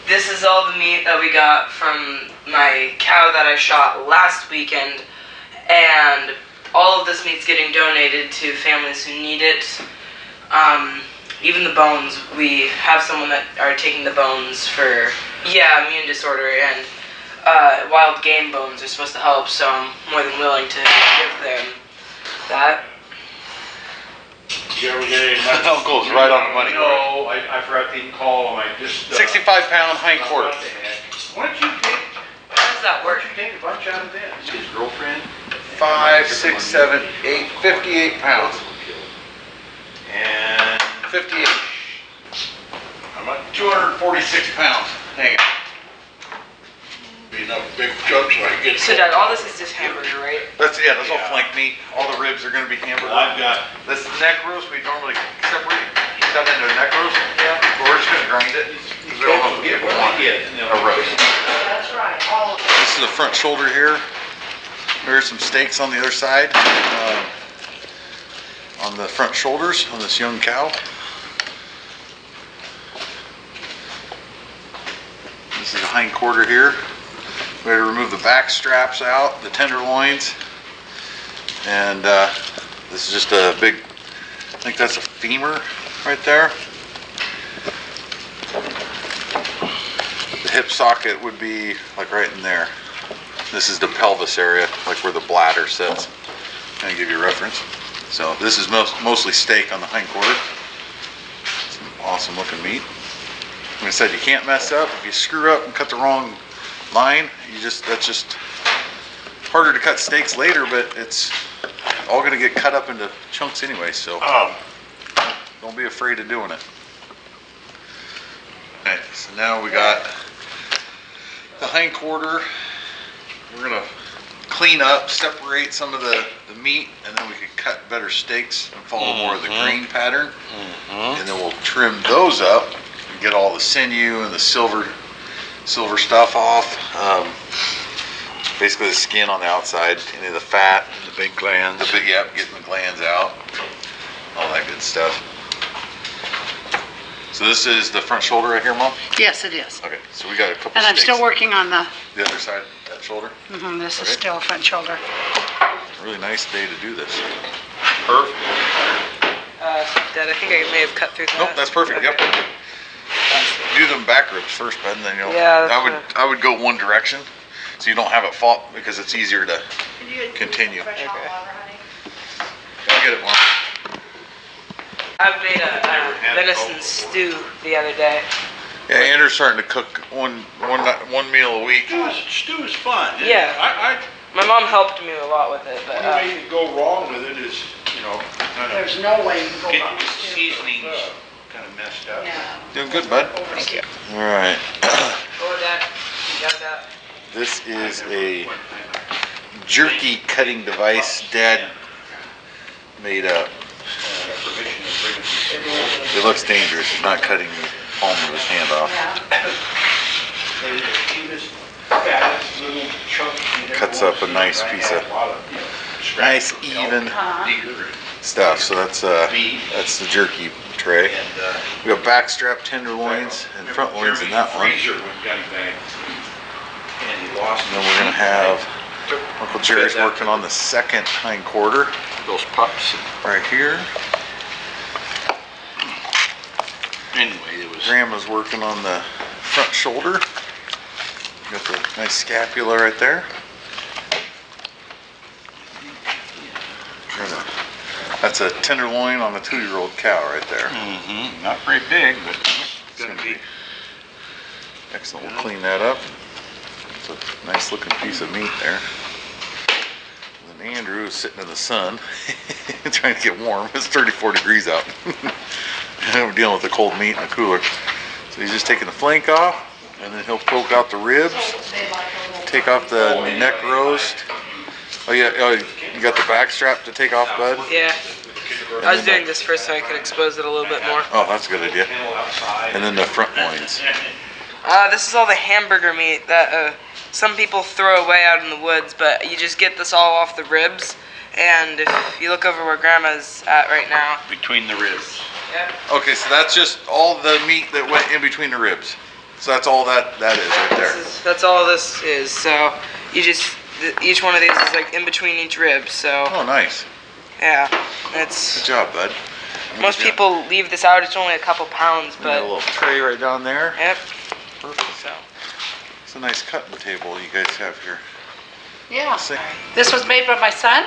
This is all the meat that we got from my cow that I shot last weekend, and all of this meat's getting donated to families who need it. Even the bones, we have someone that are taking the bones for, immune disorder, and wild game bones are supposed to help, so I'm more than willing to give them that. Yeah, we get Uncle's right on the money. No, I forgot to even call him. I just 65-pound hind quarter. Why don't you take? How does that Why work? don't you take a bunch out of this? His girlfriend. 5, 6, 7, 8, 58 pounds. And 58. how much? 246 pounds. Hang it. Be enough big chunks so I can get. So Dad, all this is just hamburger, right? That's all flank meat. All the ribs are going to be hamburger. I've got. This neck roast we normally separate, cut into a neck roast. Yeah. But we're just going to grind it. We don't have to get a roast. That's right, all of it. This is the front shoulder here. There's some steaks on the other side. On the front shoulders on this young cow. This is the hind quarter here. We had to remove the back straps out, the tenderloins, and this is just a big, I think that's a femur right there. The hip socket would be like right in there. This is the pelvis area, like where the bladder sits. Kind of give you a reference. So this is mostly steak on the hind quarter. Some awesome looking meat. Like I said, you can't mess up. If you screw up and cut the wrong line, that's just harder to cut steaks later, but it's all gonna get cut up into chunks anyway, so don't be afraid of doing it. Okay, so now we got the hind quarter. We're gonna clean up, separate some of the meat, and then we can cut better steaks and follow more of the grain pattern. And then we'll trim those up and get all the sinew and the silver stuff off. Basically the skin on the outside, any of the fat, The big glands. getting the glands out, all that good stuff. So this is the front shoulder right here, Mom? Yes, it is. Okay, so we got a couple And I'm steaks. still working on the, The other side, that shoulder. this is Okay. still front shoulder. Really nice day to do this. Perfect. Dad, I think I may have cut through that. Nope, that's perfect, Okay. yep. Do them back ribs first, bud, and then you'll, Yeah, that's I would go one direction, so you don't have it fall, because it's easier to continue. Fresh hot Okay. water, honey? I'll get it, Mom. I made a venison stew the other day. Yeah, Andrew's starting to cook one meal a week. Stew is fun. isn't it? Yeah. My mom helped me a lot with it, but The only way you can go wrong with it is, kind of There's no way you can go get wrong. the seasonings kind of messed up. Yeah. Doing good, bud. thank you. All right. Oh, Dad, you got that? This is a jerky cutting device Dad made up. Permission to bring it. It looks dangerous. He's not cutting the palm of his hand off. They're the cutest, fattest little chunks you ever Cuts want up to a see. nice Right piece now, of a lot nice, scratch, even deer, stuff. So that's the jerky tray. and We have backstrap tenderloins and front loins in that one. Freezer when we got him back. And he lost. And then we're gonna have Uncle Jerry's working on the second hind quarter those pups. right here. Anyway, it was. Grandma's working on the front shoulder. Got the nice scapula right there. That's a tenderloin on a 2-year-old cow right there. Not very big, but It's gonna be excellent. We'll clean that up. It's a nice looking piece of meat there. And then Andrew is sitting in the sun trying to get warm. It's 34 degrees out. We're dealing with the cold meat in the cooler. So he's just taking the flank off, and then he'll poke out the ribs, take off the neck roast. Oh yeah, you got the back strap to take off, bud? Yeah. I was doing this first so I could expose it a little bit more. Oh, that's a good idea. And then the front loins. This is all the hamburger meat that some people throw away out in the woods, but you just get this all off the ribs. And if you look over where Grandma's at right now. between the ribs. Yeah. Okay, so that's just all the meat that went in between the ribs. So that's all that is right there. That's all this is. So you just each one of these is like in between each rib. So Oh, nice. yeah, Good it's job, bud. most people leave this out. It's only a couple pounds, Got a but little tray right down there. yep. Perfect. So It's a nice cutting table you guys have here. Yeah. See? This was made by my son.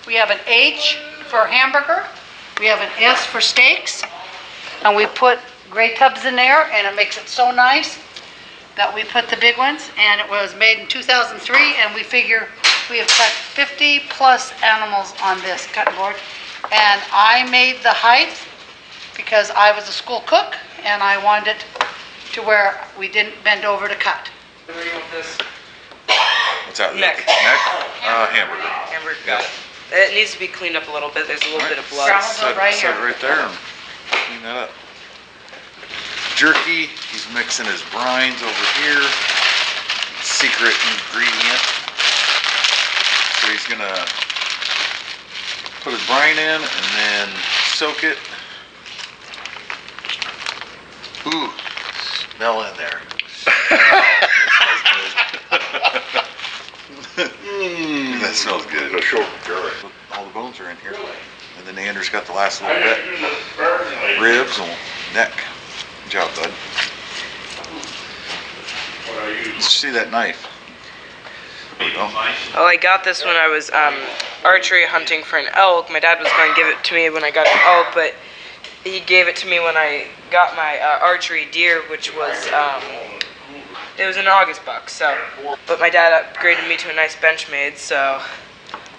We have an H for hamburger. We have an S for steaks. And we put gray tubs in there, and it makes it so nice that we put the big ones. And it was made in 2003, and we figure we have cut 50 plus animals on this cutting board. And I made the height because I was a school cook, and I wanted it to where we didn't bend over to cut. where do you want this? What's that? Neck. Neck? Hamburger. Hamburger. Got it. It needs to be cleaned up a little bit. There's a little bit of blood. Ground Set, right set here. it right there and clean that up. Jerky, he's mixing his brines over here. Secret ingredient. So he's gonna put his brine in and then soak it. Ooh, smell in there. That smells good. All the bones are in here. And then Andrew's got the last little bit. Ribs and neck. Good job, bud. Let's see that knife. There we go. Oh, I got this when I was archery hunting for an elk. My dad was going to give it to me when I got an elk, but he gave it to me when I got my archery deer, which was it was an August buck. So, but my dad upgraded me to a nice Benchmade, so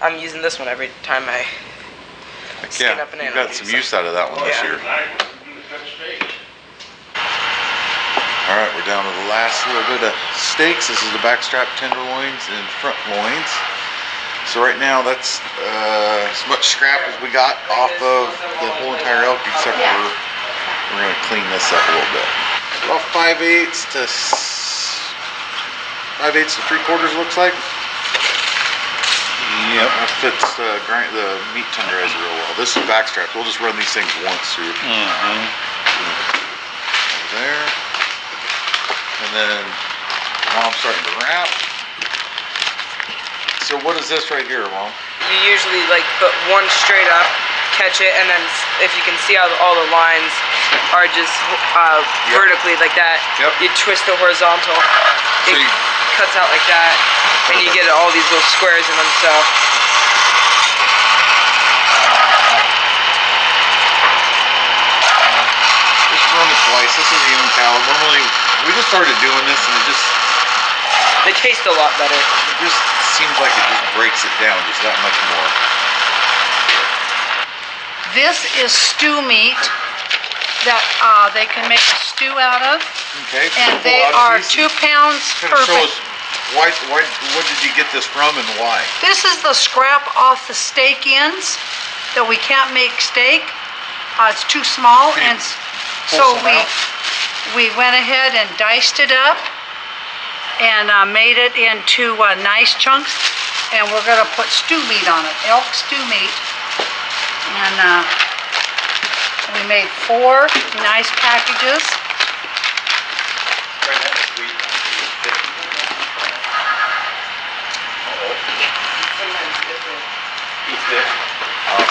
I'm using this one every time I skin Yeah, up an you animal. got some use out of that one this Yeah. year. All right, we're down to the last little bit of steaks. This is the backstrap tenderloins and front loins. So right now that's as much scrap as we got off of the whole entire elk, except for we're gonna clean this up a little bit. About 5/8 to 5/8 to 3/4 looks like. Yep, that fits the meat tenderizer real well. This is backstraps. We'll just run these things once through. Over there. And then Mom's starting to wrap. So what is this right here, Mom? You usually like put one straight up, catch it, and then if you can see how all the lines are just vertically like that, Yep. you twist the horizontal. So It you- cuts out like that, and you get all these little squares in them. So Just run the slice. This is the young cow. Normally, we just started doing this and they taste a lot better. it just seems like it just breaks it down just that much more. This is stew meat that they can make a stew out of, Okay. and pull they out are these 2 pounds and per show pound. us what did you get this from and why? This is the scrap off the steak ends that we can't make steak. It's too small, Can you and pull so some out? we went ahead and diced it up and made it into nice chunks, and we're gonna put stew meat on it, elk stew meat. And we made 4 nice packages.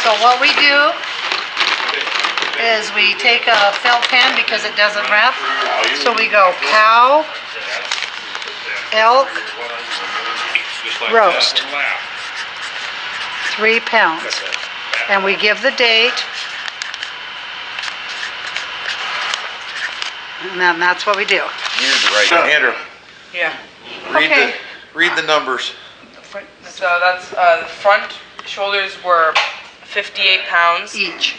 So what we do is we take a felt pan because it doesn't wrap. So we go cow, elk, roast, 3 pounds. And we give the date. And then that's what we do. Andrew, Yeah. Okay. read the numbers. So that's the front shoulders were 58 pounds Each,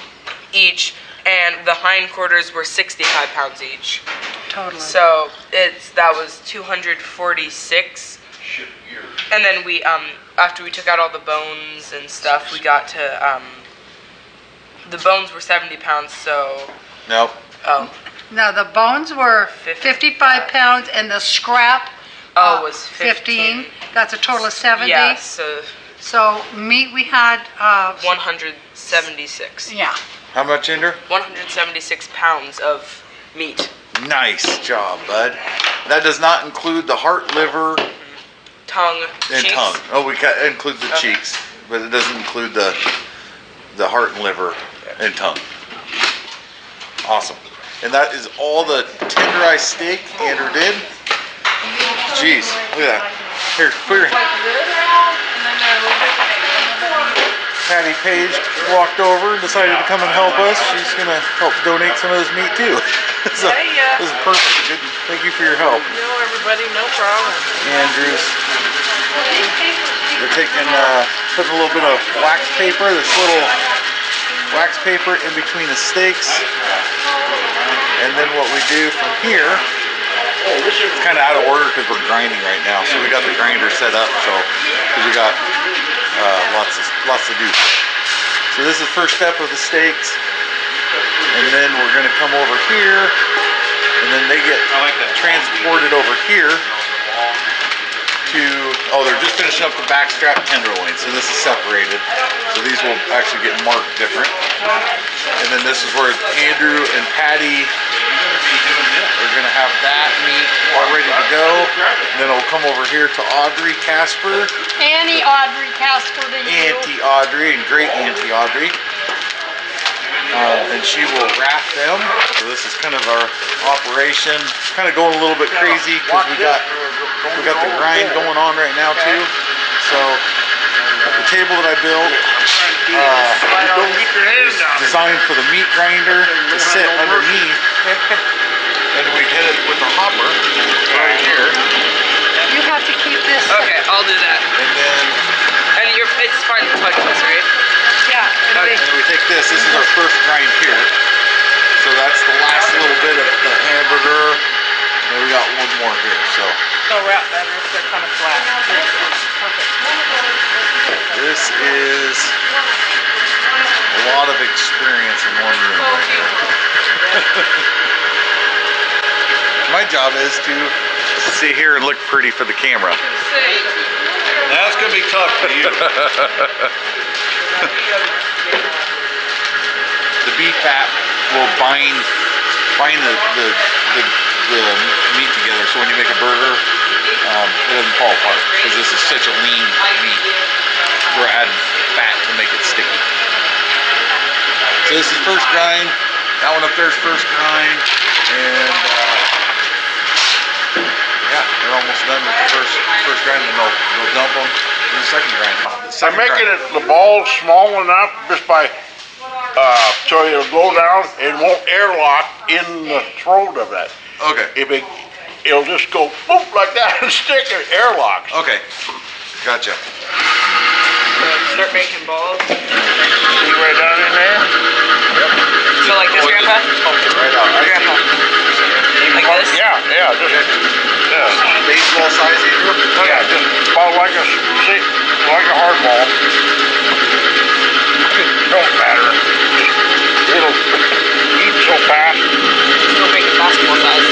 and the hindquarters were 65 pounds each. totally. So that was 246. And then we after we took out all the bones and stuff, we got to the bones were 70 pounds. So Nope. Now the bones were 55 pounds and the scrap was 15. That's a total of 70. yeah, so So meat we had 176. yeah. How much, Andrew? 176 pounds of meat. Nice job, bud. That does not include the heart, liver, Tongue, and cheeks. tongue. Oh, it includes the cheeks, but it doesn't include the heart and liver and tongue. Awesome. And that is all the tenderized steak Andrew did. Jeez, look at that. Here, put your Patty Page walked over and decided to come and help us. She's gonna help donate some of this meat too. So Yeah. this is perfect. Good. Thank you for your help. No, everybody, no problem. Andrews. They're taking, putting a little bit of wax paper, this little wax paper in between the steaks. And then what we do from here, it's kind of out of order because we're grinding right now. So we got the grinder set up, so because we got lots to do. So this is the first step of the steaks. And then we're going to come over here, and then they get transported over here to, they're just finishing up the backstrap tenderloin, so this is separated. So these will actually get marked different. And then this is where Andrew and Patty are gonna have that meat all ready to go. And then it'll come over here to Audrey Casper. Annie Audrey Casper to you. Auntie Audrey, and great Auntie Audrey. And she will wrap them. So this is kind of our operation. Kind of going a little bit crazy because we got the grind going on right now too. So the table that I built is designed for the meat grinder to sit underneath, and we hit it with the hopper right here. You have to keep this. Okay, I'll do that. And then It's fine to touch this, right? Yeah. and then we take this. This is our first grind here. So that's the last little bit of the hamburger. And we got one more here. So wrap them if they're kind of flat. Perfect. this is a lot of experience in one room right here. My job is to sit here and look pretty for the camera. That's gonna be tough for you. The beef fat will bind the meat together, so when you make a burger, it doesn't fall apart because this is such a lean meat. We're adding fat to make it sticky. So this is first grind. That one up there is first grind, and yeah, they're almost done with the first grind, and they'll dump them in the second grind. I'm making the balls small enough just by so it'll go down and won't airlock in the throat of it. Okay. It'll just go boop like that and stick and airlock. Okay. Gotcha. Start making balls. See right down in there? So like this, Grandpa? Pump it right out. Grandpa. Like this? Yeah, just Baseball size, Andrew? yeah, just about like a hard ball. Don't matter. It'll eat so fast. It'll make it basketball size.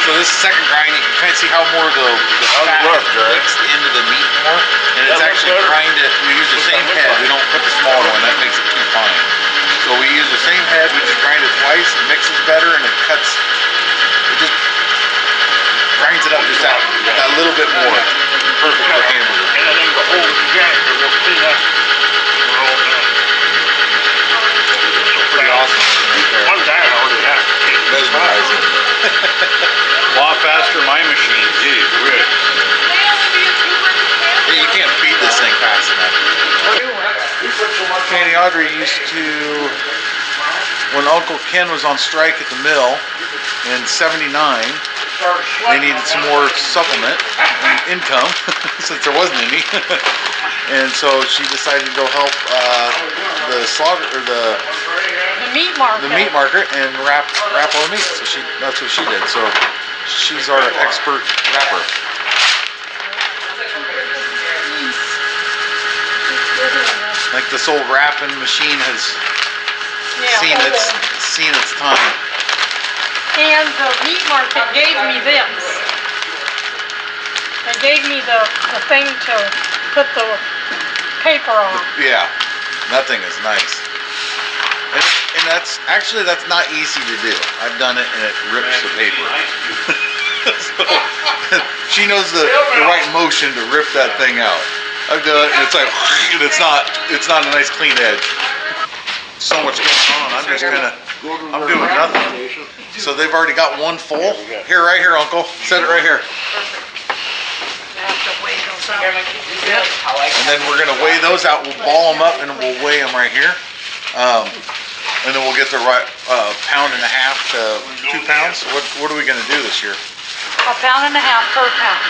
So this second grind, you can kind of see how more of the fat mixed into the meat more, and it's actually grinded. We use the same head. We don't put the smaller one. That makes it too fine. So we use the same head. We just grind it twice. It mixes better, and it cuts. It just grinds it up just that little bit more. Perfect for hamburger. And then the whole together, we'll clean up. Pretty awesome right there. One guy already has. Mesmerizing. A lot faster than my machine. Geez, really. Hey, you can't feed this thing fast enough. Annie Audrey used to, when Uncle Ken was on strike at the mill in '79, they needed some more supplement and income since there wasn't any. And so she decided to go help the slaughter or the meat market. the meat market and wrap all the meat. So that's what she did. So she's our expert wrapper. Like this old wrapping machine has seen its time. And the meat market gave me this. They gave me the thing to put the paper on. Yeah, that thing is nice. And it's that's not easy to do. I've done it and it rips the paper. So, she knows the right motion to rip that thing out. I've done it and it's like, and it's not a nice clean edge. So much going on. I'm just kind of, I'm doing nothing. So they've already got one full. Here, right here, Uncle. Set it right here. I have to weigh those out. And then we're gonna weigh those out. We'll ball them up and we'll weigh them right here. And then we'll get the right pound and a half to 2 pounds. What are we gonna do this year? A pound and a half per pound.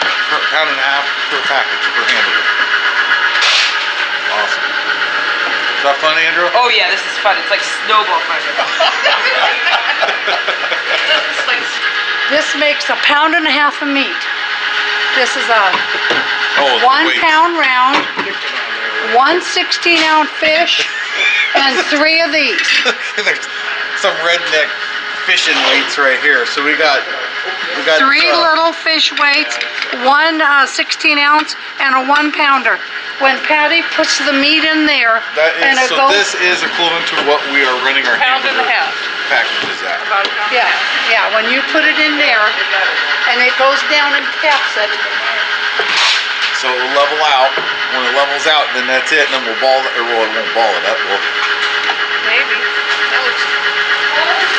Pound and a half per package per hamburger. Awesome. Is that fun, Andrew? Oh yeah, this is fun. It's like snowball fighting. This makes a pound and a half of meat. This is a Oh, 1 wait. pound round, 1 16-ounce fish, and 3 of these. There's some redneck fishing weights right here. So we got 3 little fish weights, 1 16-ounce, and a 1 pounder. When Patty puts the meat in there, and it goes, this is equivalent to what we are running our Pound and a hamburger half. packages at. yeah, when you put it in there, and it goes down and taps it, So it will level out. When it levels out, then that's it. And then we'll ball it, or well, it won't ball it up. Maybe.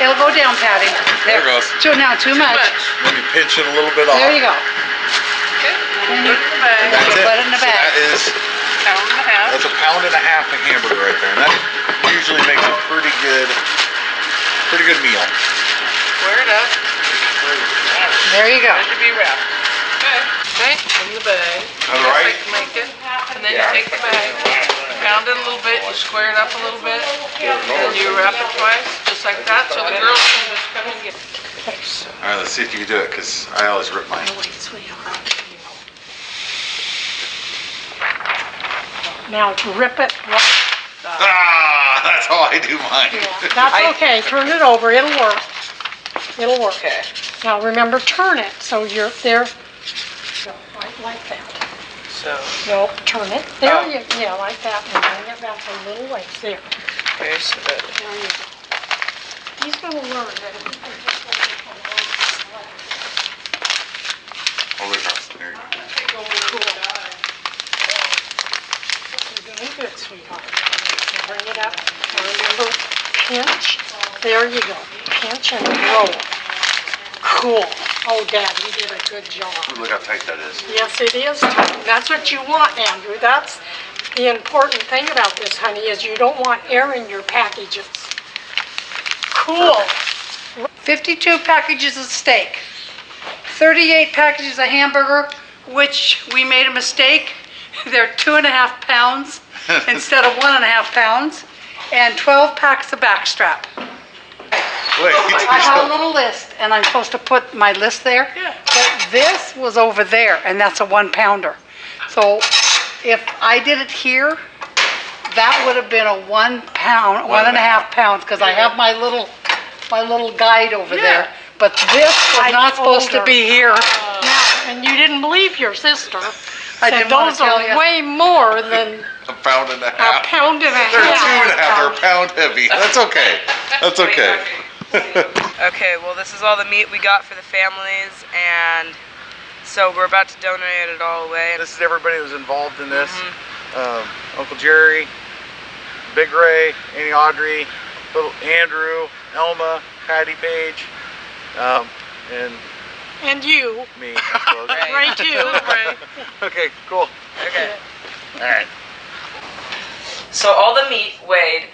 it'll go down, Patty. There it goes. So now, too much. Then you pinch it a little bit off. There you go. Put it in the bag. That's it. Put it in the So bag. that is, Pound and a half. that's a pound and a half of hamburger right there. And that usually makes a pretty good meal. Square it up. There you go. Ready to be wrapped. Okay. In the bag. All right. Just like make it. And then you take the bag, pound it a little bit, you square it up a little bit, and then you wrap it twice, just like that, so the girls can just come and get it. All right, let's see if you can do it, because I always rip mine. Now rip it right. Ah, that's how I do mine. That's okay. Turn it over. It'll work. It'll work. Okay. Now remember, turn it so you're there. Right like that. So, No, turn it. There Oh. you. Yeah, like that. And bring it back a little ways. There. okay, so that, There you go. He's gonna learn that if he can just hold it from the way. Oh, there you go. You're doing good, sweetheart. Now bring it up. Now remember, pinch. There you go. Pinch and roll. Cool. Oh, Dad, you did a good job. Ooh, look how tight that is. Yes, it is tight. That's what you want, Andrew. That's the important thing about this, honey, is you don't want air in your packages. Cool. 52 packages of steak, 38 packages of hamburger, which we made a mistake. They're 2.5 pounds instead of 1.5 pounds, and 12 packs of backstrap. Wait, I have a little list, and I'm supposed to put my list there. Yeah. But this was over there, and that's a 1 pounder. So if I did it here, that would have been a 1 pound, 1.5 pounds, because I have my little guide over there. But this was I not supposed to told her. be here. Now, and you didn't believe your sister. I Said didn't want those to tell are you. way more than a pound and a a half. pound and a half. They're 2.5. They're a pound heavy. That's okay. That's okay. okay, well this is all the meat we got for the families, and so we're about to donate it all away. This is everybody who's involved in this. Uncle Jerry, Big Ray, Annie Audrey, little Andrew, Elma, Patty Page, and you, me. I suppose. Ray too. Right. Okay, cool. Okay. All right. So all the meat weighed,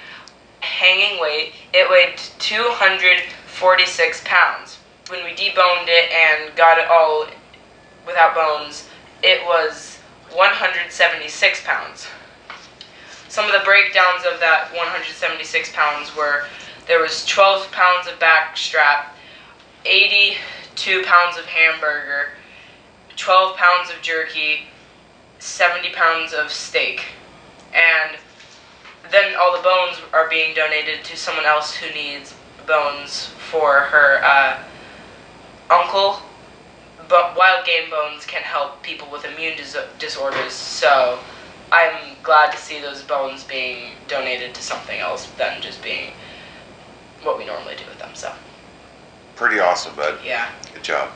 hanging weight, it weighed 246 pounds. When we deboned it and got it all without bones, it was 176 pounds. Some of the breakdowns of that 176 pounds were, there was 12 pounds of back strap, 82 pounds of hamburger, 12 pounds of jerky, 70 pounds of steak, and then all the bones are being donated to someone else who needs bones for her uncle. But wild game bones can help people with immune disorders, so I'm glad to see those bones being donated to something else than just being what we normally do with them. So Pretty awesome, bud. yeah. Good job.